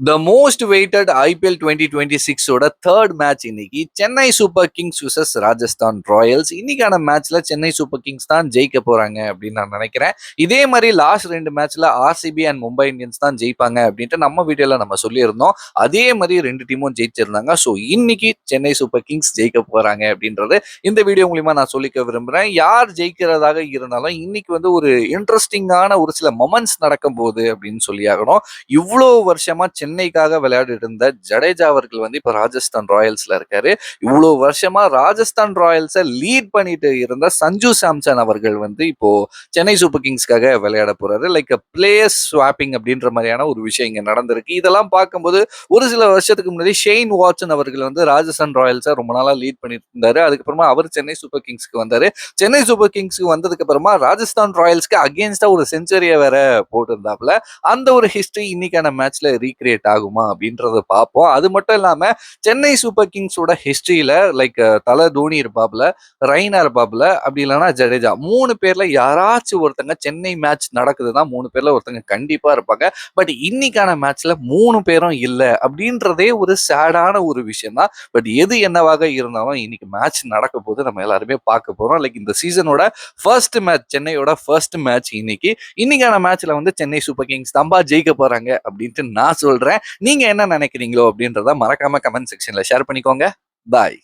த most waited IPL 2026ஓட third match இன்னைக்கு Chennai Super Kings vs Rajasthan Royals. இன்னைக்கான மேட்ச்ல சென்னை சூப்பர் கிங்ஸ் தான் ஜெயிக்க போறாங்க அப்படின்னு நான் நினைக்கிறேன். இதே மாதிரி லாஸ்ட் ரெண்டு மேட்ச்ல ஆர்சிபி அண்ட் மும்பை இந்தியன்ஸ் தான் ஜெயிப்பாங்க அப்படின்ட்டு நம்ம வீடியோல நம்ம சொல்லியிருந்தோம். அதே மாதிரி ரெண்டு டீமும் ஜெயிச்சிருந்தாங்க. ஸோ இன்னைக்கு சென்னை சூப்பர் கிங்ஸ் ஜெயிக்க போறாங்க அப்படின்றது இந்த வீடியோ மூலியமா நான் சொல்லிக்க விரும்புறேன். யார் ஜெயிக்கிறதாக இருந்தாலும் இன்னைக்கு வந்து ஒரு இன்ட்ரெஸ்டிங்கான ஒரு சில மொமெண்ட்ஸ் நடக்கும் போது அப்படின்னு சொல்லி ஆகணும். இவ்வளோ வருஷமா சென்னைக்காக விளையாடிட்டு இருந்த ஜடேஜா அவர்கள் வந்து இப்ப ராஜஸ்தான் ராயல்ஸ்ல இருக்காரு. இவ்வளவு வருஷமா ராஜஸ்தான் ராயல்ஸை லீட் பண்ணிட்டு இருந்த சஞ்சு சாம்சன் அவர்கள் வந்து இப்போ சென்னை சூப்பர் கிங்ஸ்க்காக விளையாட போறாரு. லைக் பிளேயர்ஸ் ஸ்வாப்பிங் அப்படின்ற மாதிரியான ஒரு விஷயம் இங்க நடந்திருக்கு. இதெல்லாம் பார்க்கும்போது ஒரு சில வருஷத்துக்கு முன்னாடி ஷெயின் வாட்சன் அவர்கள் வந்து ராஜஸ்தான் ராயல்ஸை ரொம்ப நாளா லீட் பண்ணிட்டு இருந்தாரு. அதுக்கப்புறமா அவர் சென்னை சூப்பர் கிங்ஸ்க்கு வந்தாரு. சென்னை சூப்பர் கிங்ஸ்க்கு வந்ததுக்கு அப்புறமா ராஜஸ்தான் ராயல்ஸ்க்கு அகேன்ஸ்டா ஒரு செஞ்சுரியை வேற போட்டிருந்தாப்ல. அந்த ஒரு ஹிஸ்டரி இன்னைக்கான மேட்ச்ல ரீக்ரியேட் ஆகுமா அப்படின்றத பார்ப்போம். அது மட்டும் இல்லாம சென்னை சூப்பர் கிங்ஸோட ஹிஸ்டரியில லைக் தல தோனி இருப்பாப்ல, ரெய்னா இருப்பாப்ல, அப்படி இல்லைன்னா ஜடேஜா, மூணு பேர்ல யாராச்சும் ஒருத்தங்க சென்னை மேட்ச் நடக்குதுன்னா மூணு பேர்ல ஒருத்தங்க கண்டிப்பா இருப்பாங்க. பட் இன்னைக்கான மேட்ச்ல மூணு பேரும் இல்ல அப்படின்றதே ஒரு சேடான ஒரு விஷயம் தான். பட் எது என்னவாக இருந்தாலும் இன்னைக்கு மேட்ச் நடக்க போது நம்ம எல்லாருமே பார்க்க போறோம். லைக் இந்த சீசனோட ஃபர்ஸ்ட் மேட்ச், சென்னையோட ஃபர்ஸ்ட் மேட்ச் இன்னைக்கான மேட்ச்ல வந்து சென்னை சூப்பர் கிங்ஸ் தம்பா ஜெயிக்க போறாங்க அப்படின்ட்டு நான் சொல்றேன். நீங்க என்ன நினைக்கிறீங்களோ அப்படின்றத மறக்காம கமெண்ட் செக்ஷன்ல ஷேர் பண்ணிக்கோங்க. பாய்.